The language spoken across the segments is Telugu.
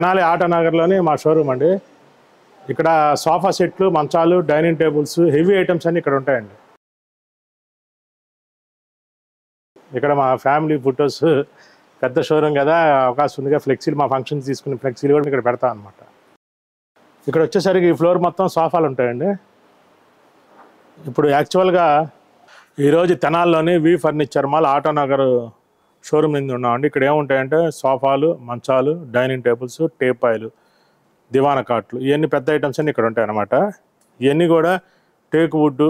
తెనాలి ఆటోనగర్లోని మా షోరూమ్ అండి. ఇక్కడ సోఫా సెట్లు, మంచాలు, డైనింగ్ టేబుల్స్, హెవీ ఐటమ్స్ అన్నీ ఇక్కడ ఉంటాయండి. ఇక్కడ మా ఫ్యామిలీ ఫొటోస్, పెద్ద షోరూమ్ కదా, అవకాశం ఉందిగా. ఫ్లెక్సీలు, మా ఫంక్షన్స్ తీసుకునే ఫ్లెక్సీలు కూడా ఇక్కడ పెడతాం అనమాట. ఇక్కడ వచ్చేసరికి ఈ ఫ్లోర్ మొత్తం సోఫాలు ఉంటాయండి. ఇప్పుడు యాక్చువల్గా ఈరోజు తెనాల్లోని V furniture mall Autonagar showroom మీద ఉన్నామండి. ఇక్కడ ఏముంటాయంటే సోఫాలు, మంచాలు, డైనింగ్ టేబుల్స్, టేపాయిలు, దివానా కాట్లు, ఇవన్నీ పెద్ద ఐటమ్స్ అన్నీ ఇక్కడ ఉంటాయి అన్నమాట. ఇవన్నీ కూడా టేక్ వుడ్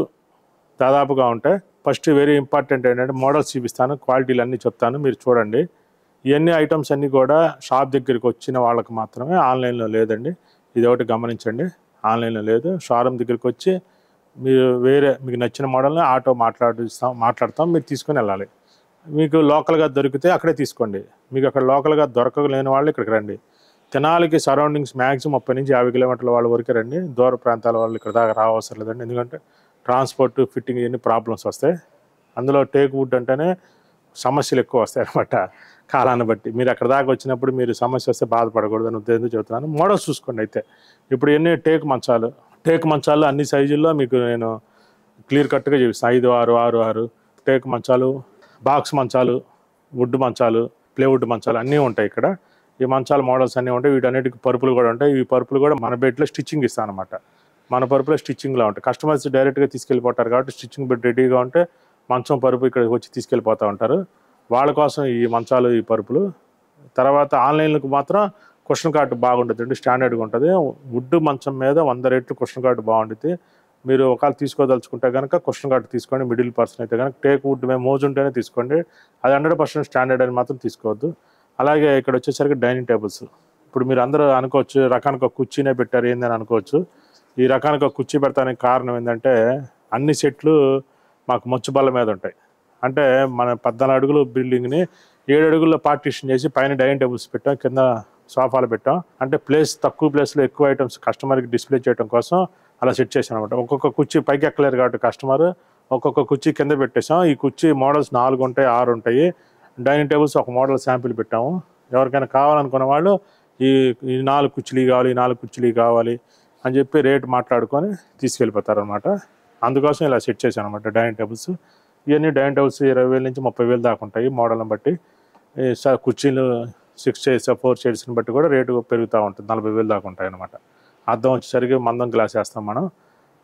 దాదాపుగా ఉంటాయి. ఫస్ట్ వెరీ ఇంపార్టెంట్ ఏంటంటే మోడల్స్ చూపిస్తాను, క్వాలిటీలు అన్నీ చెప్తాను, మీరు చూడండి. ఇవన్నీ ఐటమ్స్ అన్నీ కూడా షాప్ దగ్గరికి వచ్చిన వాళ్ళకి మాత్రమే, ఆన్లైన్లో లేదండి. ఇది ఒకటి గమనించండి, ఆన్లైన్లో లేదు. షోరూమ్ దగ్గరికి వచ్చి మీరు మీకు నచ్చిన మోడల్ని ఆటో మాట్లాడతాం, మీరు తీసుకొని వెళ్ళాలి. మీకు లోకల్గా దొరికితే అక్కడే తీసుకోండి. మీకు అక్కడ లోకల్గా దొరకలేని వాళ్ళు ఇక్కడికి రండి. తెనాలికి సరౌండింగ్స్ మ్యాక్సిమం 30 నుంచి 50 కిలోమీటర్ల వాళ్ళ వరకే రండి. దూర ప్రాంతాల వాళ్ళు ఇక్కడ దాకా రావసరం లేదండి. ఎందుకంటే ట్రాన్స్పోర్ట్, ఫిట్టింగ్ ఇవన్నీ ప్రాబ్లమ్స్ వస్తాయి. అందులో టేక్ వుడ్ అంటేనే సమస్యలు ఎక్కువ వస్తాయి అన్నమాట, కాలాన్ని బట్టి. మీరు అక్కడ దాకా వచ్చినప్పుడు మీరు సమస్య వస్తే బాధపడకూడదు అని ఉద్దేశంతో చెబుతున్నాను. మోడల్స్ చూసుకోండి. అయితే ఇప్పుడు ఎన్ని టేక్ మంచాలు అన్ని సైజుల్లో మీకు నేను క్లియర్ కట్గా చూపిస్తాను. 5, 6, 6, 6 టేక్ మంచాలు, బాక్స్ మంచాలు, వుడ్ మంచాలు, ప్లేవుడ్ మంచాలు అన్నీ ఉంటాయి ఇక్కడ. ఈ మంచాల మోడల్స్ అన్నీ ఉంటాయి. వీటన్నిటికి పరుపులు కూడా ఉంటాయి. ఈ పరుపులు కూడా మన బెడ్లో స్టిచ్చింగ్ ఇస్తాను అనమాట. మన పరుపులో స్టిచ్చింగ్లో ఉంటాయి. కస్టమర్స్ డైరెక్ట్గా తీసుకెళ్ళిపోతారు కాబట్టి స్టిచ్చింగ్ బెడ్ రెడీగా ఉంటే మంచం పరుపు ఇక్కడికి వచ్చి తీసుకెళ్ళిపోతూ ఉంటారు. వాళ్ళ కోసం ఈ మంచాలు, ఈ పరుపులు. తర్వాత ఆన్లైన్లకు మాత్రం కుషన్ కార్డు బాగుంటుంది, స్టాండర్డ్గా ఉంటుంది. వుడ్ మంచం మీద 100 రెట్లు కుషన్ కార్డు బాగుంటుంది. మీరు ఒకవేళ తీసుకోదలుచుకుంటే కనుక కుషన్ కార్డు తీసుకోండి. మిడిల్ పర్సన్ అయితే కనుక టేక్ వుడ్ మేము మోజు ఉంటేనే తీసుకోండి. అది 100% స్టాండర్డ్ అని మాత్రం తీసుకోవద్దు. అలాగే ఇక్కడ వచ్చేసరికి డైనింగ్ టేబుల్స్. ఇప్పుడు మీరు అందరూ అనుకోవచ్చు, రకానికి ఒక కుర్చీనే పెట్టారు ఏందని అనుకోవచ్చు. ఈ రకానికి ఒక కుర్చీ పెడతానికి కారణం ఏంటంటే అన్ని సెట్లు మాకు మొచ్చు బల్ల మీద ఉంటాయి. అంటే మన 14 అడుగుల బిల్డింగ్ని 7 అడుగుల్లో పార్టీషన్ చేసి పైన డైనింగ్ టేబుల్స్ పెట్టాం, కింద సోఫాలు పెట్టాం. అంటే తక్కువ ప్లేస్లో ఎక్కువ ఐటమ్స్ కస్టమర్కి డిస్ప్లే చేయడం కోసం అలా సెట్ చేసాం అనమాట. ఒక్కొక్క కుర్చీ పైకి ఎక్కలేరు కాబట్టి కస్టమర్ ఒక్కొక్క కుర్చీ కింద పెట్టేసాం. ఈ కుర్చీ మోడల్స్ 4 ఉంటాయి, 6 ఉంటాయి. డైనింగ్ టేబుల్స్ ఒక మోడల్ శాంపిల్ పెట్టాము. ఎవరికైనా కావాలనుకున్న వాళ్ళు ఈ 4 కుర్చీలు కావాలి, 4 కుర్చీలు కావాలి అని చెప్పి రేట్ మాట్లాడుకొని తీసుకెళ్ళిపోతారు అనమాట. అందుకోసం ఇలా సెట్ చేశాను అనమాట డైనింగ్ టేబుల్స్. ఇవన్నీ డైనింగ్ టేబుల్స్ 20,000 నుంచి 30,000 దాకా ఉంటాయి మోడల్ని బట్టి. కుర్చీలు 6 చైర్స్, 4 చైర్స్ని బట్టి కూడా రేటు పెరుగుతూ ఉంటుంది. 40,000 దాకా ఉంటాయి అనమాట. అద్దం వచ్చేసరికి మందం గ్లాస్ వేస్తాం మనం.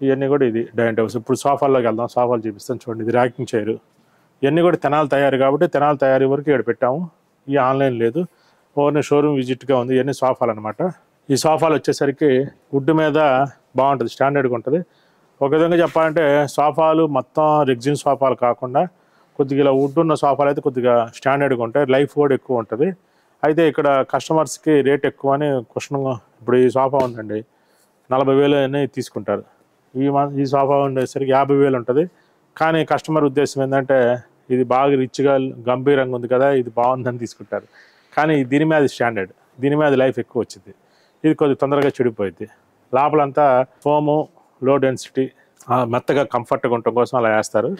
ఇవన్నీ కూడా ఇది డైనింగ్ టేబుల్స్. ఇప్పుడు సోఫాల్లోకి వెళ్దాం, సోఫాలు చూపిస్తాను చూడండి. ఇది ర్యాకింగ్ చైరు. ఇవన్నీ కూడా తెనాలి తయారు కాబట్టి తెనాలి తయారీ వరకు ఇక్కడ పెట్టాము. ఈ ఆన్లైన్ లేదు, ఓన్లీ షోరూమ్ విజిట్గా ఉంది. ఇవన్నీ సోఫాలు అనమాట. ఈ సోఫాలు వచ్చేసరికి వుడ్ మీద బాగుంటుంది, స్టాండర్డ్గా ఉంటుంది. ఒక విధంగా చెప్పాలంటే సోఫాలు మొత్తం రెగ్జిన్ సోఫాలు కాకుండా కొద్దిగా ఇలా వుడ్ ఉన్న సోఫాలు అయితే కొద్దిగా స్టాండర్డ్గా ఉంటాయి, లైఫ్ కూడా ఎక్కువ ఉంటుంది. అయితే ఇక్కడ కస్టమర్స్కి రేట్ ఎక్కువ అని క్వశ్చన్. ఇప్పుడు ఈ సోఫా ఉందండి, 40,000 అని తీసుకుంటారు. ఈ సోఫా ఉండేసరికి 50,000 ఉంటుంది. కానీ కస్టమర్ ఉద్దేశం ఏంటంటే ఇది బాగా రిచ్గా గంభీరంగా ఉంది కదా, ఇది బాగుందని తీసుకుంటారు. కానీ దీని మీద స్టాండర్డ్, దీని మీద లైఫ్ ఎక్కువ వచ్చింది. ఇది కొద్దిగా తొందరగా చెడిపోయింది. లోపలంతా ఫోము, లో డెన్సిటీ, మెత్తగా కంఫర్ట్గా ఉండటం కోసం అలా వేస్తారు.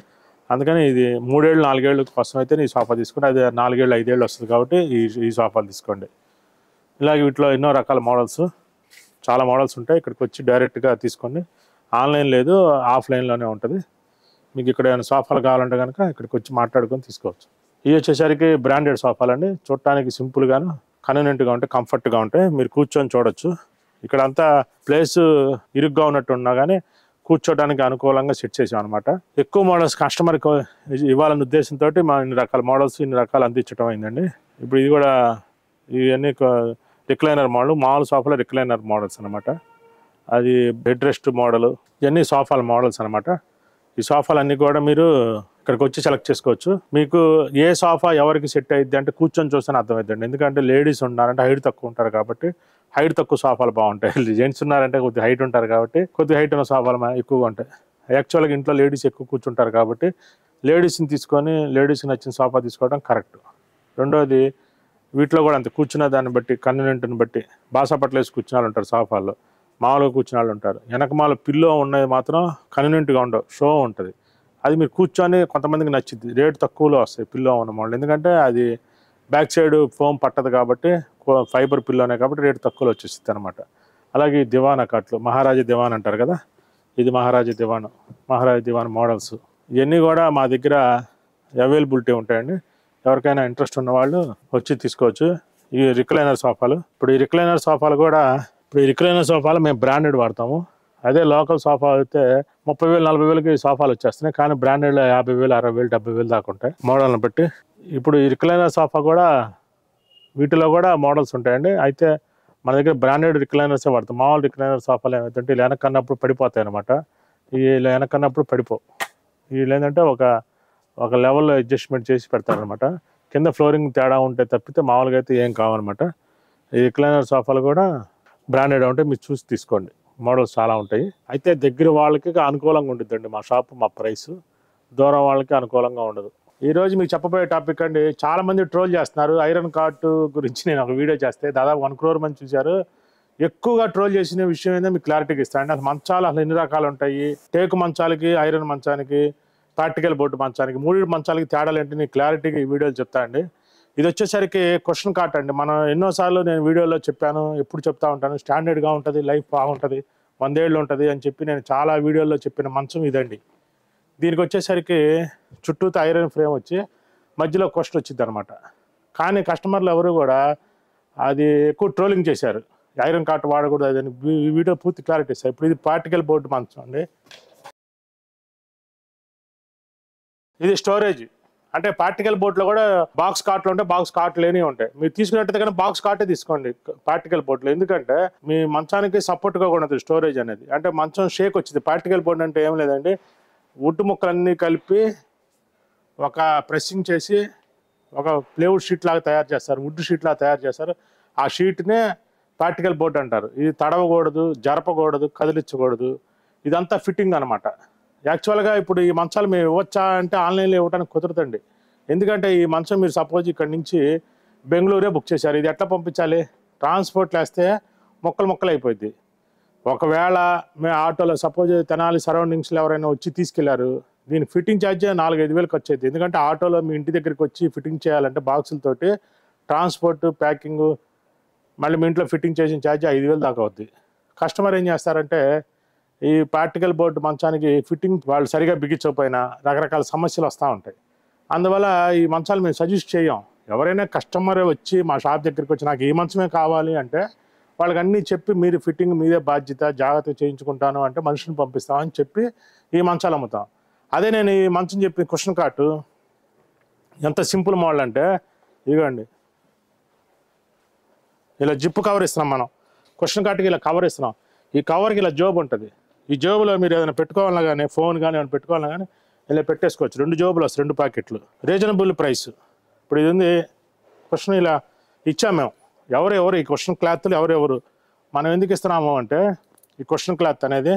అందుకని ఇది 3 ఏళ్ళు 4 ఏళ్ళ కోసం అయితే ఈ సోఫా తీసుకుంటే, అది 4 ఏళ్ళు 5 ఏళ్ళు వస్తుంది కాబట్టి ఈ సోఫాలు తీసుకోండి. ఇలాగే వీటిలో ఎన్నో రకాల మోడల్స్, చాలా మోడల్స్ ఉంటాయి. ఇక్కడికి వచ్చి డైరెక్ట్గా తీసుకోండి. ఆన్లైన్ లేదు, ఆఫ్లైన్లోనే ఉంటుంది. మీకు ఇక్కడ ఏమైనా సోఫాలు కావాలంటే కనుక ఇక్కడికి వచ్చి మాట్లాడుకొని తీసుకోవచ్చు. ఇవి వచ్చేసరికి బ్రాండెడ్ సోఫాలు అండి. చూడటానికి సింపుల్గాను, కన్వీనియంట్గా ఉంటాయి, కంఫర్ట్గా ఉంటాయి. మీరు కూర్చొని చూడొచ్చు. ఇక్కడ అంతా ప్లేస్ ఇరుగ్గా ఉన్నట్టు ఉన్నా కానీ కూర్చోడానికి అనుకూలంగా సెట్ చేసాం అనమాట. ఎక్కువ మోడల్స్ కస్టమర్కి ఇవ్వాలనే ఉద్దేశంతో మనం ఇన్ని రకాల మోడల్స్, ఇన్ని రకాలు అందించడం అయిందండి. ఇప్పుడు ఇది కూడా ఇవన్నీ రిక్లైనర్ మోడల్, మామూలు సోఫాలో రిక్లైనర్ మోడల్స్ అనమాట. అది బెడ్ రెస్ట్ మోడల్, ఇవన్నీ సోఫాల మోడల్స్ అనమాట. ఈ సోఫాలు అన్నీ కూడా మీరు ఇక్కడికి వచ్చి సెలెక్ట్ చేసుకోవచ్చు. మీకు ఏ సోఫా ఎవరికి సెట్ అయ్యిద్ది అంటే కూర్చొని చూస్తేనే అర్థమవుతుందండి. ఎందుకంటే లేడీస్ ఉన్నారంటే హైట్ తక్కువ ఉంటారు కాబట్టి హైట్ తక్కువ సోఫాలు బాగుంటాయి. జెంట్స్ ఉన్నారంటే కొద్దిగా హైట్ ఉంటారు కాబట్టి కొద్దిగా హైట్ ఉన్న సోఫాలు ఎక్కువగా ఉంటాయి. యాక్చువల్గా ఇంట్లో లేడీస్ ఎక్కువ కూర్చుంటారు కాబట్టి లేడీస్ని తీసుకొని లేడీస్కి నచ్చిన సోఫా తీసుకోవడం కరెక్ట్. రెండోది వీటిలో కూడా అంతే, కూర్చున్న దాన్ని బట్టి, కన్వీనియంట్ని బట్టి. బాసాపట్లు వేసి కూర్చున్న వాళ్ళు ఉంటారు సోఫాల్లో, మామూలుగా కూర్చున్న వాళ్ళు ఉంటారు. వెనకమాల పిల్లో ఉన్నది మాత్రం కన్వీనియంట్గా ఉండవు, షో ఉంటుంది. అది మీరు కూర్చొని కొంతమందికి నచ్చింది, రేటు తక్కువలో వస్తాయి పిల్లో ఉన్న మోడల్. ఎందుకంటే అది బ్యాక్ సైడ్ ఫోమ్ పట్టదు కాబట్టి ఫైబర్ పిల్లోనే కాబట్టి రేటు తక్కువలో వచ్చేస్తుంది అనమాట. అలాగే దివానా కట్లు మహారాజా దివాన్ అంటారు కదా, ఇది మహారాజా దివాన్ మోడల్స్. ఇవన్నీ కూడా మా దగ్గర అవైలబిలిటీ ఉంటాయండి. ఎవరికైనా ఇంట్రెస్ట్ ఉన్న వాళ్ళు వచ్చి తీసుకోవచ్చు. ఈ రిక్లైనర్ సోఫాలు, ఇప్పుడు ఈ రిక్లైనర్ సోఫాలు మేము బ్రాండెడ్ వాడతాము. అదే లోకల్ సోఫా అయితే 30,000 40,000కి సోఫాలు వచ్చేస్తున్నాయి. కానీ బ్రాండెడ్లో 50,000 60,000 70,000 దాకా ఉంటాయి మోడల్ని బట్టి. ఇప్పుడు ఈ రిక్లైనర్ సోఫా కూడా వీటిలో కూడా మోడల్స్ ఉంటాయండి. అయితే మన దగ్గర బ్రాండెడ్ రిక్లైనర్సే వాడతాం. మామూలు రిక్లైనర్ సోఫాలు ఏమైతే ఇలా వెనకన్నప్పుడు పడిపోతాయి అనమాట. ఇలా వెనకన్నప్పుడు పడిపోవు. వీళ్ళు ఏంటంటే ఒక లెవెల్లో అడ్జస్ట్మెంట్ చేసి పెడతారనమాట. కింద ఫ్లోరింగ్ తేడా ఉంటే తప్పితే మామూలుగా అయితే ఏం కావన్నమాట. ఈ రిక్లైనర్ సోఫాలు కూడా బ్రాండెడ్ ఉంటే మీరు చూసి తీసుకోండి. మోడల్స్ చాలా ఉంటాయి. అయితే దగ్గర వాళ్ళకి అనుకూలంగా ఉంటుందండి మా షాపు, మా ప్రైస్. దూరం వాళ్ళకి అనుకూలంగా ఉండదు. ఈరోజు మీకు చెప్పబోయే టాపిక్ అండి, చాలామంది ట్రోల్ చేస్తున్నారు. ఐరన్ కార్ట్ గురించి నేను ఒక వీడియో చేస్తే దాదాపు 1 crore మంది చూశారు. ఎక్కువగా ట్రోల్ చేసిన విషయం ఏంటో మీకు క్లారిటీగా ఇస్తాను. అసలు మంచాలు అసలు ఎన్ని రకాలు ఉంటాయి, టేకు మంచాలకి, ఐరన్ మంచానికి, పార్టికల్ బోర్డు మంచానికి, 3 మంచాలకి తేడాలు ఏంటి నీకు క్లారిటీగా ఈ వీడియోలు చెప్తా అండి. ఇది వచ్చేసరికి క్వశ్చన్ కార్ట్ అండి. మనం ఎన్నోసార్లు నేను వీడియోలో చెప్పాను, ఎప్పుడు చెప్తా ఉంటాను. స్టాండర్డ్గా ఉంటుంది, లైఫ్ బాగుంటుంది, 100 ఏళ్ళు ఉంటుంది అని చెప్పి నేను చాలా వీడియోల్లో చెప్పిన మంచం ఇదండి. దీనికి వచ్చేసరికి చుట్టూతో ఐరన్ ఫ్రేమ్ వచ్చి మధ్యలో క్వశ్చన్ వచ్చింది అనమాట. కానీ కస్టమర్లు ఎవరు కూడా అది ఎక్కువ ట్రోలింగ్ చేశారు, ఐరన్ కార్ట్ వాడకూడదు అదని. ఈ వీడియో పూర్తి క్లారిటీ ఇస్తాయి. ఇప్పుడు ఇది పార్టికల్ బోర్డు మంచం అండి. ఇది స్టోరేజ్ అంటే పార్టికల్ బోర్డులో కూడా బాక్స్ కార్ట్లు ఉంటాయి, బాక్స్ కార్ట్లు లేని ఉంటాయి. మీరు తీసుకున్నట్టయితే కానీ బాక్స్ కార్టే తీసుకోండి పార్టికల్ బోర్డులో. ఎందుకంటే మీ మంచానికి సపోర్ట్గా కూడా ఉంటుంది స్టోరేజ్ అనేది. అంటే మంచం షేక్ వచ్చింది. పార్టికల్ బోర్డు అంటే ఏం లేదండి, వుడ్ ముక్కలన్నీ కలిపి ఒక ప్రెస్సింగ్ చేసి ఒక ప్లేవుడ్ షీట్ లాగా తయారు చేస్తారు, వుడ్ షీట్ లాగా తయారు చేస్తారు. ఆ షీట్నే పార్టికల్ బోర్డు అంటారు. ఇది తడవకూడదు, జరపకూడదు, కదిలించకూడదు. ఇదంతా ఫిట్టింగ్ అనమాట. యాక్చువల్గా ఇప్పుడు ఈ మంచాలు మేము ఇవ్వచ్చా అంటే ఆన్లైన్లో ఇవ్వడానికి కుదరదండి. ఎందుకంటే ఈ మంచం మీరు సపోజ్ ఇక్కడి నుంచి బెంగళూరే బుక్ చేశారు, ఇది ఎట్లా పంపించాలి? ట్రాన్స్పోర్ట్లు వేస్తే మొక్కలు అయిపోయింది. ఒకవేళ మేము ఆటోలో సపోజ్ తెనాలి సరౌండింగ్స్లో ఎవరైనా వచ్చి తీసుకెళ్లారు, దీని ఫిట్టింగ్ ఛార్జ్ 4-5 వేలు ఖర్చు అవుతుంది. ఎందుకంటే ఆటోలో మీ ఇంటి దగ్గరికి వచ్చి ఫిట్టింగ్ చేయాలంటే బాక్సులతోటి ట్రాన్స్పోర్ట్, ప్యాకింగ్, మళ్ళీ మీ ఇంట్లో ఫిట్టింగ్ చేసిన ఛార్జ్ 5,000 దాకా అవుద్ది. కస్టమర్ ఏం చేస్తారంటే ఈ పార్టికల్ బోర్డు మంచానికి ఫిట్టింగ్ వాళ్ళు సరిగా బిగించకపోయినా రకరకాల సమస్యలు వస్తూ ఉంటాయి. అందువల్ల ఈ మంచాలు మేము సజెస్ట్ చేయం. ఎవరైనా కస్టమర్ వచ్చి మా షాప్ దగ్గరికి వచ్చి నాకు ఈ మంచమే కావాలి అంటే వాళ్ళకి అన్నీ చెప్పి మీరు ఫిట్టింగ్ మీదే బాధ్యత, జాగ్రత్తగా చేయించుకుంటాను అంటే మనిషిని పంపిస్తామని చెప్పి ఈ మంచాలు అమ్ముతాం. అదే నేను ఈ మంచం చెప్పిన క్వశ్చన్ కార్టు ఎంత సింపుల్ మోడల్ అంటే ఇదిగోండి, ఇలా జిప్పు కవర్ ఇస్తున్నాం మనం. క్వశ్చన్ కార్ట్కి ఇలా కవర్ ఇస్తున్నాం. ఈ కవర్కి ఇలా జోబు ఉంటుంది. ఈ జోబులో మీరు ఏదైనా పెట్టుకోవాలన్నా కానీ, ఫోన్ కానీ ఏమైనా పెట్టుకోవాలన్నా కానీ ఇలా పెట్టేసుకోవచ్చు. 2 జోబులు వస్తాయి, 2 ప్యాకెట్లు, రీజనబుల్ ప్రైస్. ఇప్పుడు ఇది ఉంది క్వశ్చన్ ఇలా ఇచ్చాము మేము. ఎవరెవరు ఈ క్వశ్చన్ క్లాత్లు ఎవరెవరు మనం ఎందుకు ఇస్తున్నాము అంటే, ఈ క్వశ్చన్ క్లాత్ అనేది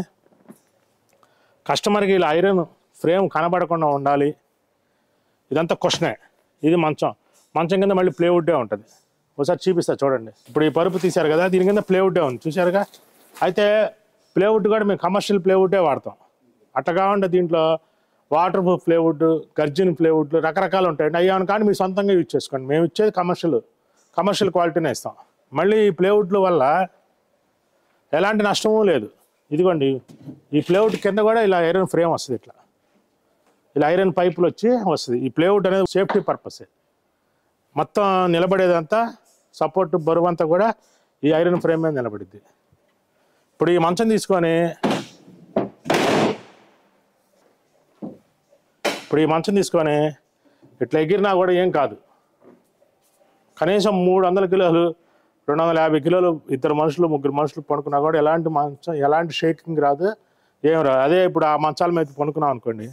కస్టమర్కి ఇలా ఐరన్ ఫ్రేమ్ కనబడకుండా ఉండాలి. ఇదంతా క్వశ్చనే. ఇది మంచం కింద మళ్ళీ ప్లేవుడ్డే ఉంటుంది. ఒకసారి చూపిస్తా చూడండి. ఇప్పుడు ఈ పరుపు తీశారు కదా, దీని కింద ప్లేవుడ్డే ఉంది చూసారుగా. అయితే ప్లేవుడ్ కూడా మేము కమర్షియల్ ప్లేవుడ్డే వాడతాం. అట్లా కాకుండా దీంట్లో వాటర్ ప్రూఫ్ ప్లేవుడ్, గర్జిన్ ప్లేవుడ్లు రకరకాలు ఉంటాయండి. అయ్యాను కానీ మీరు సొంతంగా యూజ్ చేసుకోండి. మేము ఇచ్చేది కమర్షియల్ క్వాలిటీనే ఇస్తాం. మళ్ళీ ఈ ప్లేవుడ్ల వల్ల ఎలాంటి నష్టమూ లేదు. ఇదిగోండి, ఈ ప్లేవుడ్ కింద కూడా ఇలా ఐరన్ ఫ్రేమ్ వస్తుంది, ఇలా ఐరన్ పైపులు వచ్చి వస్తుంది. ఈ ప్లేవుడ్ అనేది సేఫ్టీ పర్పసే. మొత్తం నిలబడేదంతా సపోర్ట్ బరువు అంతా కూడా ఈ ఐరన్ ఫ్రేమ్ మీద నిలబడిద్ది. ఇప్పుడు ఈ మంచం తీసుకొని ఇట్లా ఎగిరినా కూడా ఏం కాదు. కనీసం 300 కిలోలు 250 కిలోలు 2 మనుషులు 3 మనుషులు పడుకున్నా కూడా ఎలాంటి మంచం, ఎలాంటి షేకింగ్ రాదు, ఏం రాదు. అదే ఇప్పుడు ఆ మంచాల మీద పడుకున్నాం అనుకోండి,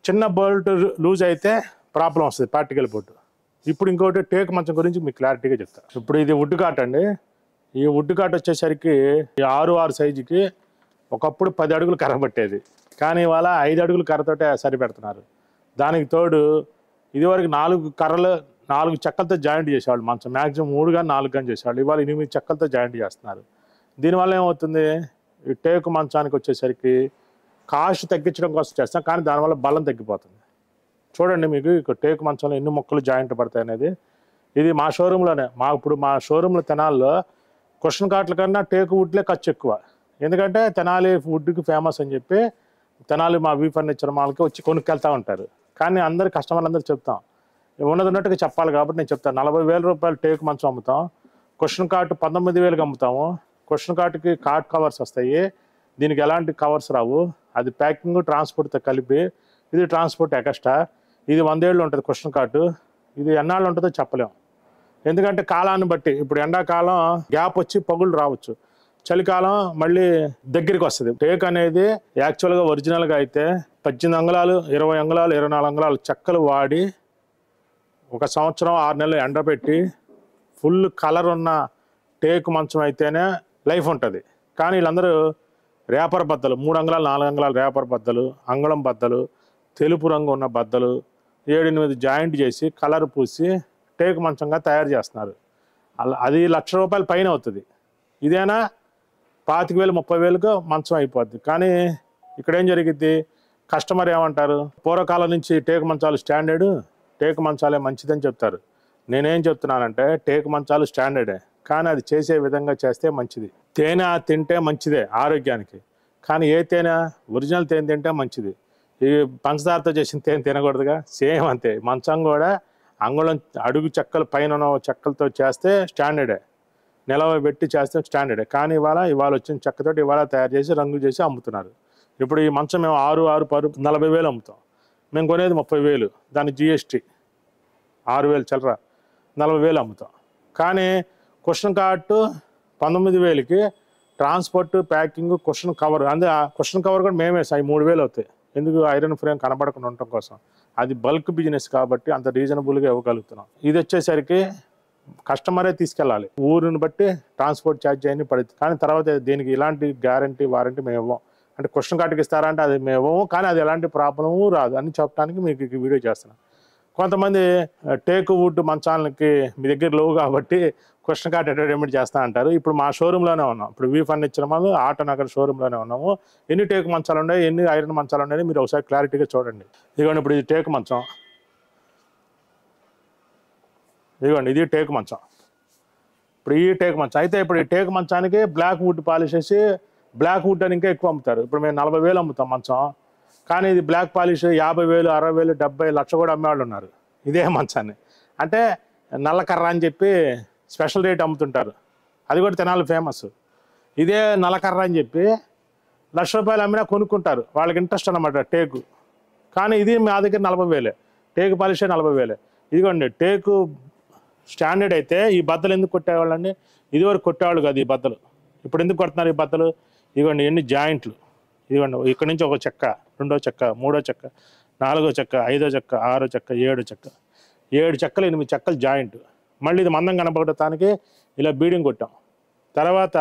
చిన్న బోల్ట్ లూజ్ అయితే ప్రాబ్లం వస్తుంది పార్టికల్ బోర్డు. ఇప్పుడు ఇంకోటి టేక్ మంచం గురించి మీకు క్లారిటీగా చెప్తాను. ఇప్పుడు ఇది వుడ్ కాట్ అండి. ఈ వుడ్ కాట్ వచ్చేసరికి 6 సైజుకి ఒకప్పుడు 10 అడుగులు కర్ర పట్టేది, కానీ ఇవాళ 5 అడుగులు కర్రతోటే సరిపెడుతున్నారు. దానికి తోడు ఇదివరకు 4 చెక్కలతో జాయింట్ చేసేవాళ్ళు మంచం, మ్యాక్సిమం 3 కానీ 4 కానీ చేసేవాళ్ళు. ఇవాళ 8 చెక్కలతో జాయింట్ చేస్తున్నారు. దీనివల్ల ఏమవుతుంది, ఈ టేకు మంచానికి వచ్చేసరికి కాస్ట్ తగ్గించడం కోసం చేస్తాం, కానీ దానివల్ల బలం తగ్గిపోతుంది. చూడండి మీకు ఇక్కడ టేకు మంచంలో ఎన్ని మొక్కలు జాయింట్ పడతాయి అనేది. ఇది మా షోరూంలోనే ఇప్పుడు మా షోరూంలో తెనాల్లో క్వశ్చన్ కాట్ల కన్నా టేకు వుడ్లే ఖర్చు ఎక్కువ. ఎందుకంటే తెనాలి వుడ్కి ఫేమస్ అని చెప్పి తెనాలి మా వి ఫర్నిచర్ మాల్కి వచ్చి కొనుక్కెళ్తూ ఉంటారు. కానీ కస్టమర్లు అందరూ చెప్తాం, ఉన్నట్టుగా చెప్పాలి కాబట్టి నేను చెప్తాను. 40,000 రూపాయలు టేకు మంచం అమ్ముతాం, క్వశ్చన్ కాట్ 19,000కి అమ్ముతాము. క్వశ్చన్ కాట్కి కార్ట్ కవర్స్ వస్తాయి, దీనికి ఎలాంటి కవర్స్ రావు. అది ప్యాకింగ్ ట్రాన్స్పోర్ట్తో కలిపి, ఇది ట్రాన్స్పోర్ట్ ఎక్స్ట్రా. ఇది 100 ఏళ్ళు ఉంటుంది క్వశ్చన్ కాటు. ఇది ఎన్నాళ్ళు ఉంటుందో చెప్పలేము, ఎందుకంటే కాలాన్ని బట్టి. ఇప్పుడు ఎండాకాలం గ్యాప్ వచ్చి పగులు రావచ్చు, చలికాలం మళ్ళీ దగ్గరికి వస్తుంది. టేక్ అనేది యాక్చువల్గా ఒరిజినల్గా అయితే 18 అంగుళాలు, 20 అంగుళాలు, 24 అంగుళాలు చెక్కలు వాడి 1 సంవత్సరం 6 నెలలు ఎండబెట్టి ఫుల్ కలర్ ఉన్న టేకు మంచం అయితేనే లైఫ్ ఉంటుంది. కానీ వీళ్ళందరూ రేపర్ బద్దలు, 3 అంగుళాలు 4 అంగుళాలు రేపర్ బద్దలు, అంగుళం బద్దలు, తెలుపు రంగు ఉన్న బద్దలు 7-8 జాయింట్ చేసి కలర్ పూసి టేకు మంచంగా తయారు చేస్తున్నారు. అది ₹1,00,000 పైన అవుతుంది. ఇదేనా 25,000 30,000కు మంచం అయిపోద్ది. కానీ ఇక్కడ ఏం జరిగిద్ది, కస్టమర్ ఏమంటారు, పూర్వకాలం నుంచి టేకు మంచాలు స్టాండర్డు, టేకు మంచాలే మంచిదని చెప్తారు. నేనేం చెప్తున్నానంటే టేకు మంచాలు స్టాండర్డే, కానీ అది చేసే విధంగా చేస్తే మంచిది. తేనె తింటే మంచిదే ఆరోగ్యానికి, కానీ ఏ తేనె, ఒరిజినల్ తేనె తింటే మంచిది. ఈ పంచదారతో చేసిన తేనె తినకూడదుగా. సేమ్ అంతే, మంచం కూడా అంగుళం అడుగు చెక్కలు పైన చెక్కలతో చేస్తే స్టాండర్డే, నిలవబెట్టి చేస్తే స్టాండర్డే. కానీ ఇవాళ వచ్చిన చెక్కతోటి ఇవాళ తయారు చేసి రంగు చేసి అమ్ముతున్నారు. ఇప్పుడు ఈ మంచం మేము 6 10 40,000 అమ్ముతాం, మేము కొనేది 30,000, దాని GST 6,000 చిల్లర, 40,000 అమ్ముతాం. కానీ క్వశ్చన్ కార్ట్ 19,000కి ట్రాన్స్పోర్ట్ ప్యాకింగ్ క్వశ్చన్ కవర్, ఆ క్వశ్చన్ కవర్ కూడా మేమే 3,000 అవుతాయి. ఎందుకు, ఐరన్ ఫ్రేమ్ కనబడకుండా ఉండటం కోసం. అది బల్క్ బిజినెస్ కాబట్టి అంత రీజనబుల్గా ఇవ్వగలుగుతున్నాం. ఇది వచ్చేసరికి కస్టమరే తీసుకెళ్ళాలి, ఊరిని బట్టి ట్రాన్స్పోర్ట్ ఛార్జ్ అన్ని పడుతుంది. కానీ తర్వాత దీనికి ఇలాంటి గ్యారంటీ వారంటీ మేము ఇవ్వం. అంటే క్వశ్చన్ కార్ట్కి ఇస్తారంటే అది మేము ఇవ్వము, కానీ అది ఎలాంటి ప్రాబ్లము రాదు అని చెప్పడానికి మీకు ఈ వీడియో చేస్తున్నాం. కొంతమంది టేకు వుడ్ మంచాలకి మీ దగ్గర లోవు కాబట్టి క్వశ్చన్ కార్ట్ అడ్వర్టైజ్మెంట్ చేస్తా అంటారు. ఇప్పుడు మా షోరూంలోనే ఉన్నాం, ఇప్పుడు వి ఫర్నిచర్ మాల్ ఆటోనగర్ షోరూంలోనే ఉన్నాము. ఎన్ని టేకు మంచాలు ఉన్నాయి, ఎన్ని ఐరన్ మంచాలు ఉన్నాయి మీరు ఒకసారి క్లారిటీగా చూడండి. ఇదిగోండి, ఇప్పుడు ఇది టేకు మంచం, ఇదిగోండి ఇది టేకు మంచం. ఇప్పుడు ఈ టేకు మంచం అయితే, ఇప్పుడు ఈ టేకు మంచానికి బ్లాక్ వుడ్ పాలిష్ చేసి, బ్లాక్ వుడ్ అని ఇంకా ఎక్కువ అమ్ముతారు. ఇప్పుడు మేము 40,000 అమ్ముతాం మంచం, కానీ ఇది బ్లాక్ పాలిష్ 50,000 60,000 70 లక్ష కూడా అమ్మేవాళ్ళు ఉన్నారు ఇదే మంచాన్ని. అంటే నల్లకర్ర అని చెప్పి స్పెషల్ రేట్ అమ్ముతుంటారు, అది కూడా తెనాలి ఫేమస్. ఇదే నల్లకర్ర అని చెప్పి ₹1,00,000 అమ్మినా కొనుక్కుంటారు, వాళ్ళకి ఇంట్రెస్ట్ అన్నమాట టేకు. కానీ ఇది మా దగ్గర 40,000, టేకు పాలిషే 40,000. ఇదిగోండి టేకు స్టాండర్డ్ అయితే ఈ బద్దలు ఎందుకు కొట్టేవాళ్ళండి, ఇదివరకు కొట్టేవాళ్ళు కాదు ఈ బద్దలు. ఇప్పుడు ఎందుకు కొడుతున్నారు ఈ బద్దలు, ఇదిగోండి ఎన్ని జాయింట్లు, ఇదిగోండి ఇక్కడ నుంచి ఒక చెక్క, రెండో చెక్క, మూడో చెక్క, నాలుగో చెక్క, ఐదో చెక్క, ఆరో చెక్క, 7 చెక్క, 7 చెక్కలు 8 చెక్కలు జాయింట్. మళ్ళీ ఇది మందం కనపడటానికి ఇలా బీడింగ్ కొట్టాం. తర్వాత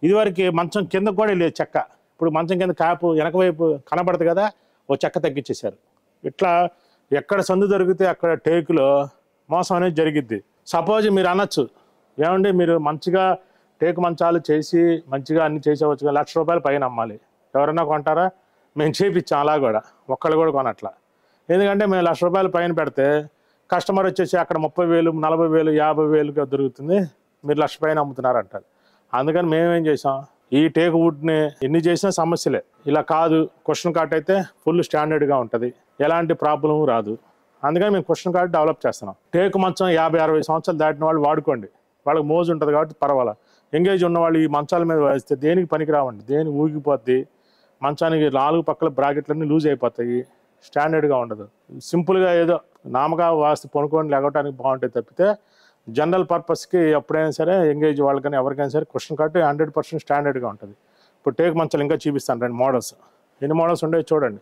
ఇదివరకు మంచం కింద కూడా లేదు చెక్క, ఇప్పుడు మంచం కింద క్యాప్ వెనక వైపు కనబడదు కదా, ఓ చెక్క తగ్గించేశారు. ఇట్లా ఎక్కడ సందు దొరికితే అక్కడ టేకులో మోసం అనేది జరిగిద్ది. సపోజ్ మీరు అనొచ్చు, ఏమండి మీరు మంచిగా టేకు మంచాలు చేసి మంచిగా అన్ని చేసేవచ్చు, ₹1,00,000 పైన అమ్మాలి, ఎవరైనా కొంటారా? మేము చేయించాం, అలా కూడా ఒక్కళ్ళు కూడా కొనట్లా. ఎందుకంటే మేము ₹1,00,000 పైన పెడితే కస్టమర్ వచ్చేసి అక్కడ 30,000 40,000 50,000గా దొరుకుతుంది, మీరు ₹1,00,000 పైన అమ్ముతున్నారు అంటారు. అందుకని మేమేం చేసాం, ఈ టేకు వుడ్ని ఎన్ని చేసినా సమస్యలే. ఇలా కాదు, క్వశ్చన్ కార్ట్ అయితే ఫుల్ స్టాండర్డ్గా ఉంటుంది, ఎలాంటి ప్రాబ్లము రాదు. అందుకని మేము క్వశ్చన్ కార్ట్ డెవలప్ చేస్తున్నాం. టేకు మంచం 50-60 సంవత్సరాలు దాటిన వాళ్ళు వాడుకోండి, వాళ్ళకి మోజు ఉంటుంది కాబట్టి పర్వాలా. ఎంగేజ్ ఉన్నవాళ్ళు ఈ మంచాల మీద వేస్తే దేనికి పనికి రావండి, దేనికి ఊగిపోద్ది, మంచానికి 4 పక్కల బ్రాకెట్లన్నీ లూజ్ అయిపోతాయి, స్టాండర్డ్గా ఉండదు. సింపుల్గా ఏదో నామగా వాస్తు పనుకొని లేగటానికి బాగుంటుంది తప్పితే జనరల్ పర్పస్కి ఎప్పుడైనా సరే ఎంగేజ్ వాళ్ళకైనా ఎవరికైనా సరే క్వశ్చన్ కార్ట్ 100% స్టాండర్డ్గా ఉంటుంది. ఇప్పుడు టేక్ మంచాలు ఇంకా చూపిస్తాను రండి మోడల్స్, ఎన్ని మోడల్స్ ఉండేవి చూడండి.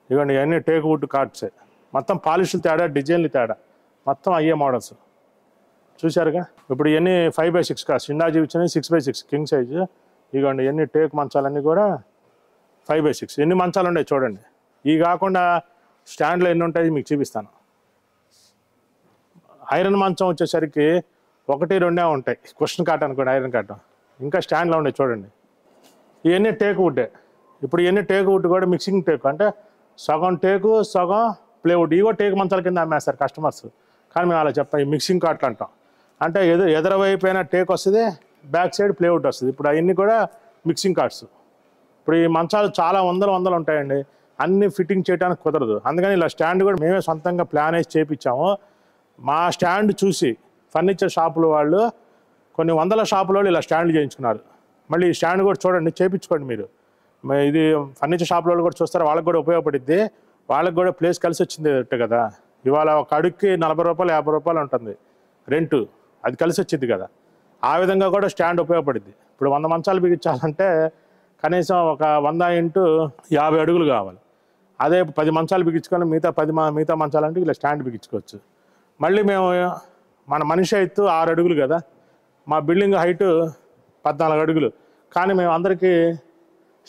ఇవ్వండి ఇవన్నీ టేక్ వుడ్ కార్ట్సే, మొత్తం పాలిష్లు తేడా, డిజైన్లు తేడా, మొత్తం అయ్యే మోడల్స్ చూశారుగా. ఇప్పుడు ఇవన్నీ 5/6 కాదు, చిన్న చూపించినవి 6/6 కింగ్ సైజు. ఇవ్వండి ఎన్ని టేక్ మంచాలన్నీ కూడా 5/6. ఎన్ని మంచాలు ఉన్నాయి చూడండి. ఇవి కాకుండా స్టాండ్లో ఎన్ని ఉంటాయి మీకు చూపిస్తాను. ఐరన్ మంచం వచ్చేసరికి 1-2 ఉంటాయి, క్వశ్చన్ కార్ట్ అనుకోండి ఐరన్ కార్ట్. ఇంకా స్టాండ్లో ఉండే చూడండి, ఇవన్నీ టేక్ వుడ్డే. ఇప్పుడు ఇవన్నీ టేక్ వుడ్ కూడా మిక్సింగ్ టేక్, అంటే సగం టేకు సగం ప్లేవుడ్ ఇవో టేక్ మంచాల కింద అమ్మేస్తారు కస్టమర్స్. కానీ మేము అలా చెప్పాం, ఈ మిక్సింగ్ కాట్లు అంటాం. అంటే ఎదరవైపోయిన టేక్ వస్తుంది, బ్యాక్ సైడ్ ప్లేవుడ్ వస్తుంది. ఇప్పుడు అవన్నీ కూడా మిక్సింగ్ కార్డ్స్. ఇప్పుడు ఈ మంచాలు చాలా వందలు ఉంటాయండి, అన్ని ఫిట్టింగ్ చేయడానికి కుదరదు. అందుకని ఇలా స్టాండ్ కూడా మేమే సొంతంగా ప్లాన్ వేసి చేయించాము. మా స్టాండ్ చూసి ఫర్నిచర్ షాపుల వాళ్ళు కొన్ని వందల షాపుల వాళ్ళు ఇలా స్టాండ్లు చేయించుకున్నారు. మళ్ళీ ఈ స్టాండ్ కూడా చూడండి, చేయించుకోండి మీరు. ఇది ఫర్నిచర్ షాపుల వాళ్ళు కూడా చూస్తారు, వాళ్ళకి కూడా ఉపయోగపడుద్ది. వాళ్ళకి కూడా ప్లేస్ కలిసి వచ్చింది కదా. ఇవాళ ఒక అడుగుకి 40 రూపాయలు 50 రూపాయలు ఉంటుంది రెంటు, అది కలిసి వచ్చింది కదా. ఆ విధంగా కూడా స్టాండ్ ఉపయోగపడుద్ది. ఇప్పుడు 100 మంచాలు బిగించాలంటే కనీసం ఒక 100 x 50 అడుగులు కావాలి. అదే 10 మంచాలు బిగించుకొని మిగతా మంచాలంటే ఇలా స్టాండ్ బిగించుకోవచ్చు. మళ్ళీ మేము మన మనిషి ఎత్తు 6 అడుగులు కదా, మా బిల్డింగ్ హైటు 14 అడుగులు. కానీ మేము అందరికీ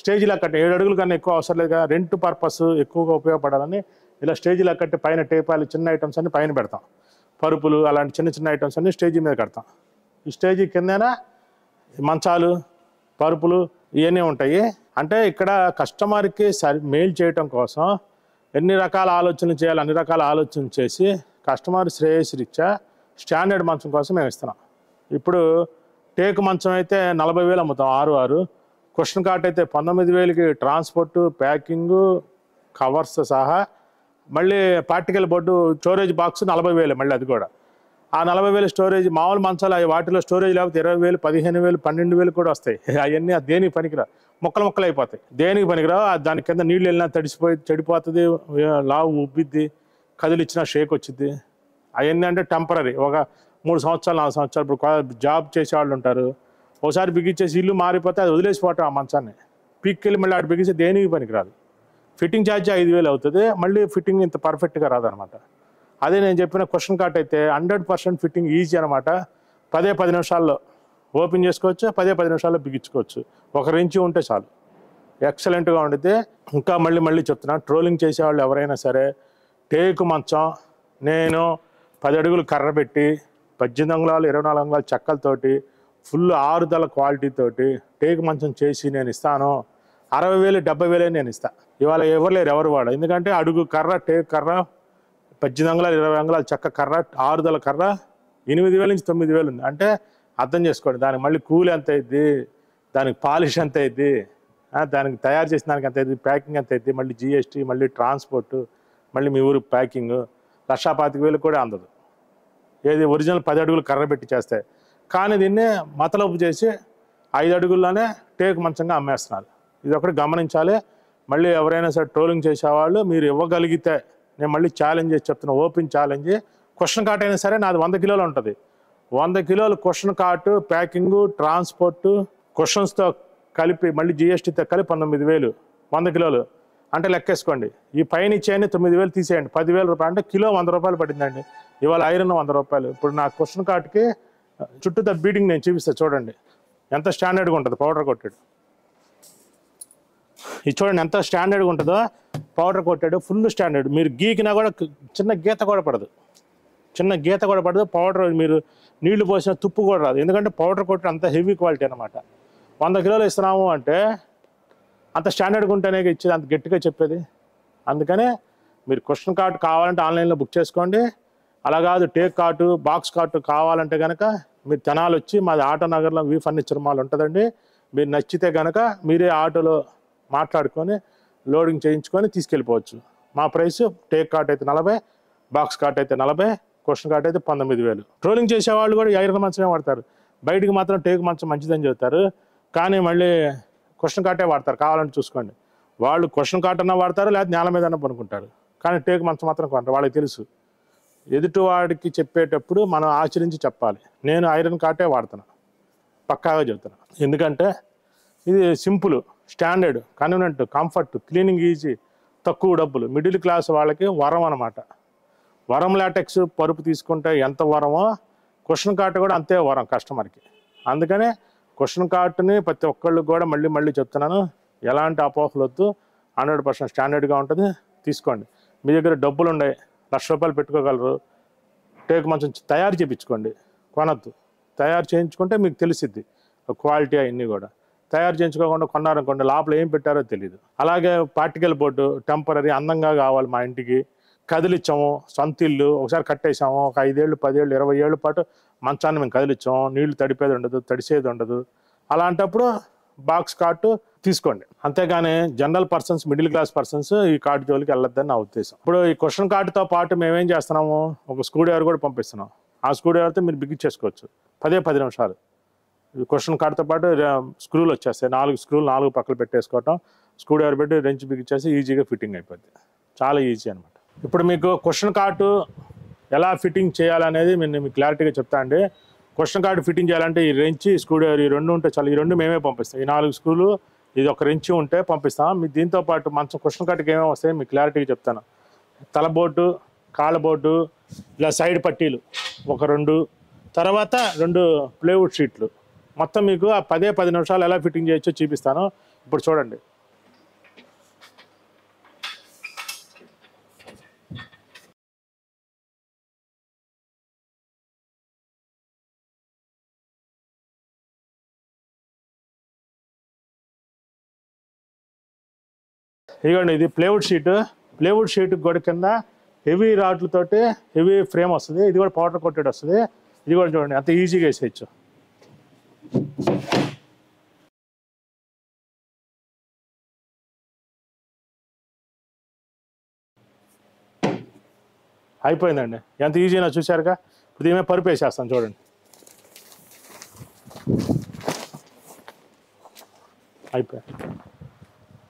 స్టేజీలా కట్టి 7 అడుగుల కన్నా ఎక్కువ అవసరం లేదు కదా, రెంట్ పర్పస్ ఎక్కువగా ఉపయోగపడాలని ఇలా స్టేజీలా కట్టి పైన టేపాలు చిన్న ఐటమ్స్ అన్ని పైన పెడతాం. పరుపులు అలాంటి చిన్న ఐటమ్స్ అన్ని స్టేజీ మీద కడతాం. ఈ స్టేజీ కిందైనా మంచాలు పరుపులు ఇవన్నీ ఉంటాయి. అంటే ఇక్కడ కస్టమర్కి మెయిల్ చేయటం కోసం ఎన్ని రకాల ఆలోచనలు చేయాలి, అన్ని రకాల ఆలోచన చేసి కస్టమర్ శ్రేయస్రీత్యా స్టాండర్డ్ మంచం కోసం మేము ఇస్తున్నాం. ఇప్పుడు టేక్ మంచం అయితే 40,000 అమ్ముతాం 6 క్వశ్చన్ కార్ట్ అయితే 19,000కి ట్రాన్స్పోర్టు ప్యాకింగు కవర్స్ సహా. మళ్ళీ పార్టికల్ బోర్డు స్టోరేజ్ బాక్స్ 40,000 మళ్ళీ అది కూడా. ఆ 40,000 స్టోరేజ్ మామూలు మంచాలు వాటిలో స్టోరేజ్ లేకపోతే 20,000 15,000 12,000 కూడా వస్తాయి. అవన్నీ దేనికి పనికిరా, ముక్కలు అయిపోతాయి, దేనికి పనికిరావు. దాని కింద నీళ్ళు వెళ్ళినా తడిసిపోయి చెడిపోతుంది, లావు ఉబ్బిద్ది, కదిలిచ్చినా షేక్ వచ్చిద్ది. అవన్నీ అంటే టెంపరీ, ఒక 3 సంవత్సరాలు 4 సంవత్సరాలు. ఇప్పుడు జాబ్ చేసేవాళ్ళు ఉంటారు, ఒకసారి బిగించేసి ఇల్లు మారిపోతే అది వదిలేసిపోవటం ఆ మంచాన్ని, పీక్కెళ్ళి మళ్ళీ అటు బిగిస్తే దేనికి పనికిరాదు. ఫిట్టింగ్ ఛార్జ్ 5,000 అవుతుంది, మళ్ళీ ఫిట్టింగ్ ఇంత పర్ఫెక్ట్గా రాదనమాట. అదే నేను చెప్పిన క్వశ్చన్ కార్ట్ అయితే 100% ఫిట్టింగ్ ఈజీ అనమాట. 10 నిమిషాల్లో ఓపెన్ చేసుకోవచ్చు, 10 నిమిషాల్లో బిగించుకోవచ్చు. 1 ఇంచు ఉంటే చాలు, ఎక్సలెంట్గా ఉండితే. ఇంకా మళ్ళీ చెప్తున్నాను, ట్రోలింగ్ చేసేవాళ్ళు ఎవరైనా సరే టేకు మంచం నేను 10 అడుగులు కర్ర పెట్టి 18 అంగుళాలు 24 అంగుళాలు చెక్కలతోటి ఫుల్ 6 దళ క్వాలిటీతోటి టేకు మంచం చేసి నేను ఇస్తాను. 60,000 70,000 నేను ఇస్తాను. ఇవాళ ఎవరు లేరు, ఎవరు వాడు. ఎందుకంటే అడుగు కర్ర టేకు కర్ర 18 అంగుళాలు 20 అంగుళాలు చెక్క కర్ర 6 దళ కర్ర 8,000 నుంచి 9,000 ఉంది. అంటే అర్థం చేసుకోండి, దానికి మళ్ళీ కూలి ఎంత అయింది, దానికి పాలిష్ ఎంత అయింది, దానికి తయారు చేసిన దానికి ఎంత అయింది, ప్యాకింగ్ ఎంత అయింది, మళ్ళీ GST, మళ్ళీ ట్రాన్స్పోర్టు, మళ్ళీ మీ ఊరు ప్యాకింగ్ 1,25,000 కూడా అందదు. ఏది ఒరిజినల్ 10 అడుగులు కర్ర పెట్టి చేస్తాయి. కానీ దీన్ని మతలపు చేసి 5 అడుగుల్లోనే టేకు మంచంగా అమ్మేస్తున్నారు. ఇది ఒకటి గమనించాలి. మళ్ళీ ఎవరైనా సరే ట్రోలింగ్ చేసేవాళ్ళు మీరు ఇవ్వగలిగితే, నేను మళ్ళీ ఛాలెంజ్ చేసి చెప్తున్నా, ఓపెన్ ఛాలెంజ్. క్వశ్చన్ కార్ట్ అయినా సరే నాది 100 కిలోలు ఉంటుంది. 100 కిలోలు క్వశ్చన్ కార్టు, ప్యాకింగు, ట్రాన్స్పోర్టు, క్వశ్చన్స్తో కలిపి మళ్ళీ GSTతో కలిపి 19,000 100 కిలోలు అంటే లెక్కేసుకోండి. ఈ పైన ఇచ్చేయండి 9,000 తీసేయండి, 10,000 రూపాయలు అంటే కిలో 100 రూపాయలు పడిందండి. ఇవాళ ఐరన్ 100 రూపాయలు. ఇప్పుడు నా క్వశ్చన్ కార్ట్కి చుట్టూ బీడింగ్ నేను చూపిస్తాను, చూడండి ఎంత స్టాండర్డ్గా ఉంటుంది. పౌడర్ కొట్టాడు, ఇది చూడండి ఎంత స్టాండర్డ్గా ఉంటుందో. పౌడర్ కొట్టాడు ఫుల్ స్టాండర్డ్. మీరు గీకినా కూడా చిన్న గీత కూడా పడదు, పౌడర్ మీరు నీళ్లు పోసిన తుప్పు కూడా రాదు. ఎందుకంటే పౌడర్ కొట్టి అంత హెవీ క్వాలిటీ అనమాట. 100 కిలోలు ఇస్తున్నాము అంటే అంత స్టాండర్డ్గా ఉంటేనే ఇచ్చేది, అంత గట్టిగా చెప్పేది. అందుకనే మీరు క్వశ్చన్ కార్ట్ కావాలంటే ఆన్లైన్లో బుక్ చేసుకోండి. అలా కాదు టేక్ కార్టు, బాక్స్ కార్టు కావాలంటే కనుక మీరు తెనాలి వచ్చి మాది ఆటోనగర్లో వి ఫర్నిచర్ మాల్ ఉంటుందండి. మీరు నచ్చితే కనుక మీరే ఆటోలో మాట్లాడుకొని లోడింగ్ చేయించుకొని తీసుకెళ్ళిపోవచ్చు. మా ప్రైస్ టేక్ కార్ట్ అయితే 40, బాక్స్ కార్ట్ అయితే 40, క్వశ్చన్ కార్ట్ అయితే 19,000. ట్రోలింగ్ చేసేవాళ్ళు కూడా ఐరన్ మంచమే వాడతారు, బయటికి మాత్రం టేక్ మంచం మంచిదని చెబుతారు. కానీ మళ్ళీ క్వశ్చన్ కార్టే వాడతారు. కావాలంటే చూసుకోండి, వాళ్ళు క్వశ్చన్ కార్ట్ అన్నా వాడతారు, లేదా నేల మీద అన్నా పనుకుంటారు. కానీ టేక్ మంచం మాత్రం కొంటారు. వాళ్ళకి తెలుసు. ఎదుటివాడికి చెప్పేటప్పుడు మనం ఆచరించి చెప్పాలి. నేను ఐరన్ కార్టే వాడుతున్నా, పక్కాగా చెబుతున్నా. ఎందుకంటే ఇది simple, standard, convenient, comfort, cleaning easy, తక్కువ డబ్బులు. మిడిల్ క్లాస్ వాళ్ళకి వరం అనమాట. వరం లాటెక్స్ పరుపు తీసుకుంటే ఎంత వరమో క్వశ్చన్ కార్ట్ కూడా అంతే వరం కస్టమర్కి. అందుకనే క్వశ్చన్ కార్ట్ని ప్రతి ఒక్కళ్ళు కూడా మళ్ళీ చెప్తున్నాను, ఎలాంటి అపోహలు వద్దు, 100% స్టాండర్డ్గా ఉంటుంది. తీసుకోండి. మీ దగ్గర డబ్బులు ఉన్నాయి, ₹1,00,000 పెట్టుకోగలరు, టేక్ మంచం తయారు చేయించుకోండి, కొనద్దు. తయారు చేయించుకుంటే మీకు తెలిసిద్ది క్వాలిటీ అవన్నీ కూడా. తయారు చేయించుకోకుండా కొన్నారనుకోండి, లోపల ఏం పెట్టారో తెలియదు. అలాగే పార్టికల్ బోర్డు టెంపరీ అందంగా కావాలి మా ఇంటికి, కదిలిచ్చాము, సొంత ఇల్లు ఒకసారి కట్టేసాము, ఒక 5 ఏళ్ళు 10 ఏళ్ళు 20 ఏళ్ళ పాటు మంచాన్ని మేము కదిలిచ్చాము, నీళ్లు తడిపేది ఉండదు, తడిసేది ఉండదు. అలాంటప్పుడు బాక్స్ కార్టు తీసుకోండి. అంతేగాని general persons, middle class persons ఈ కార్డు జోలికి వెళ్ళొద్దని నా ఉద్దేశం. ఇప్పుడు ఈ క్వశ్చన్ కార్డుతో పాటు మేమేం చేస్తున్నాము, ఒక స్క్రూ డ్రైవర్ కూడా పంపిస్తున్నాం. ఆ స్క్రూ డ్రైవర్తో మీరు బిగించేసుకోవచ్చు 10 నిమిషాలు. క్వశ్చన్ కార్డుతో పాటు స్క్రూలు వచ్చేస్తాయి, 4 స్క్రూలు 4 పక్కలు పెట్టేసుకోవటం, స్క్రూ డ్రైవర్ పెట్టి రెంచ్ బిగించేసి ఈజీగా ఫిట్టింగ్ అయిపోద్ది. చాలా ఈజీ అనమాట. ఇప్పుడు మీకు క్వశ్చన్ కార్డు ఎలా ఫిట్టింగ్ చేయాలనేది నేను మీకు క్లారిటీగా చెప్తా అండి. క్వశ్చన్ కార్డు ఫిట్టింగ్ చేయాలంటే ఈ రెంచి, స్క్రూ డ్రైవర్ ఈ 2 ఉంటే చాలా. ఈ 2 మేమే పంపిస్తాం. ఈ 4 స్క్రూలు, ఇది ఒక రెంచి ఉంటే పంపిస్తాం. మీకు దీంతో పాటు మంచం క్వశ్చన్ కార్డుకి ఏమేమి వస్తాయి మీకు క్లారిటీగా చెప్తాను. తలబోటు, కాళ్ళబోటు, ఇలా సైడ్ పట్టీలు ఒక 2, తర్వాత 2 ప్లేవుడ్ షీట్లు. మొత్తం మీకు ఆ 10 నిమిషాలు ఎలా ఫిట్టింగ్ చేయొచ్చో చూపిస్తాను. ఇప్పుడు చూడండి. ఇదిగోండి, ఇది ప్లేవుడ్ షీట్. ప్లేవుడ్ షీట్ గోడ కింద హెవీ రాడ్లతోటి హెవీ ఫ్రేమ్ వస్తుంది. ఇది కూడా పౌడర్ కొట్టేది వస్తుంది. ఇది కూడా చూడండి అంత ఈజీగా వేసేయచ్చు. అయిపోయిందండి, ఎంత ఈజీగా చూసారుగా. ఇప్పుడు దీని పరుపు వేసేస్తాను చూడండి. అయిపోయింది.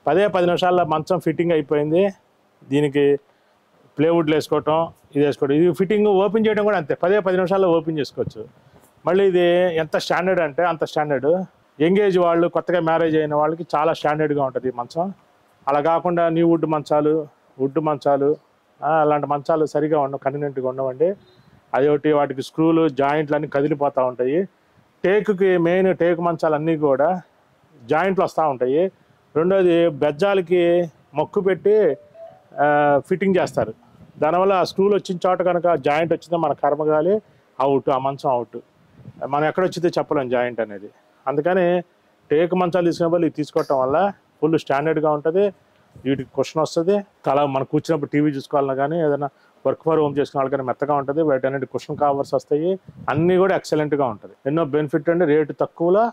10 నిమిషాల్లో మంచం ఫిట్టింగ్ అయిపోయింది. దీనికి ప్లేవుడ్లు వేసుకోవటం, ఇది వేసుకోవడం. ఇది ఫిట్టింగ్ ఓపెన్ చేయడం కూడా అంతే, 10 నిమిషాల్లో ఓపెన్ చేసుకోవచ్చు. మళ్ళీ ఇది ఎంత స్టాండర్డ్ అంటే అంత స్టాండర్డ్. ఎంగేజ్ వాళ్ళు, కొత్తగా మ్యారేజ్ అయిన వాళ్ళకి చాలా స్టాండర్డ్గా ఉంటుంది ఈ మంచం. అలా కాకుండా న్యూ వుడ్ మంచాలు అలాంటి మంచాలు సరిగా ఉండవు, కన్వీనియంట్గా ఉండవండి. అదొకటి, వాటికి స్క్రూలు జాయింట్లు అన్నీ కదిలిపోతూ ఉంటాయి. మెయిన్ టేకు మంచాలన్నీ కూడా జాయింట్లు వస్తూ ఉంటాయి. రెండోది, బెజ్జాలకి మొక్కు పెట్టి ఫిట్టింగ్ చేస్తారు. దానివల్ల ఆ స్క్రూలు వచ్చిన చోట కనుక జాయింట్ వచ్చిందో మన కర్మగాలి అవుట్, ఆ మంచం అవుట్. మనం ఎక్కడొచ్చిందో చెప్పలేం జాయింట్ అనేది. అందుకని టేకు మంచాలు తీసుకున్నప్పుడు ఇది తీసుకోవటం వల్ల ఫుల్ స్టాండర్డ్గా ఉంటుంది. వీటికి క్వశ్చన్ వస్తుంది. మనం కూర్చున్నప్పుడు టీవీ చూసుకోవాలన్నా కానీ, ఏదైనా వర్క్ ఫర్ హోమ్ చేసుకున్న వాళ్ళకైనా మెత్తగా ఉంటుంది. వాటి అన్నిటి క్వశ్చన్ కవర్స్ వస్తాయి. అన్నీ కూడా ఎక్సలెంట్గా ఉంటుంది. ఎన్నో బెనిఫిట్ అండి. రేటు తక్కువలో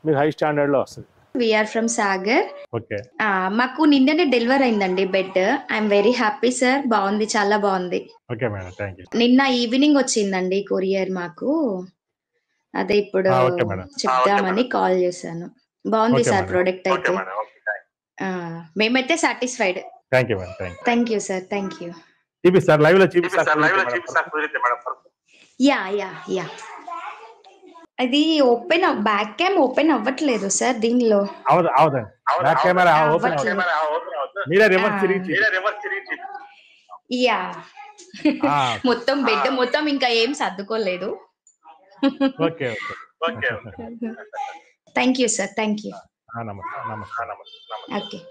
మీకు హై స్టాండర్డ్లో వస్తుంది. We are from Sagar. ఓకే. మాకు నిన్ననే డెలివర్ అయిందండి bed. I am very happy sir. బాగుంది, చాలా బాగుంది. Okay madam, thank you. నిన్న ఈవినింగ్ వచ్చిందండి కొరియర్ మాకు. అదే ఇప్పుడు చెప్దామని కాల్ చేశాను. బాగుంది సార్ ప్రోడక్ట్ అయితే. మేమైతే satisfied. Thank you sir, thank you. Yeah అది బ్యాక్ క్యామ్ ఓపెన్ అవ్వట్లేదు సార్ దీనిలో. యా మొత్తం బెడ్ మొత్తం ఇంకా ఏం సర్దుకోలేదు. Thank you sir, thank you. Okay.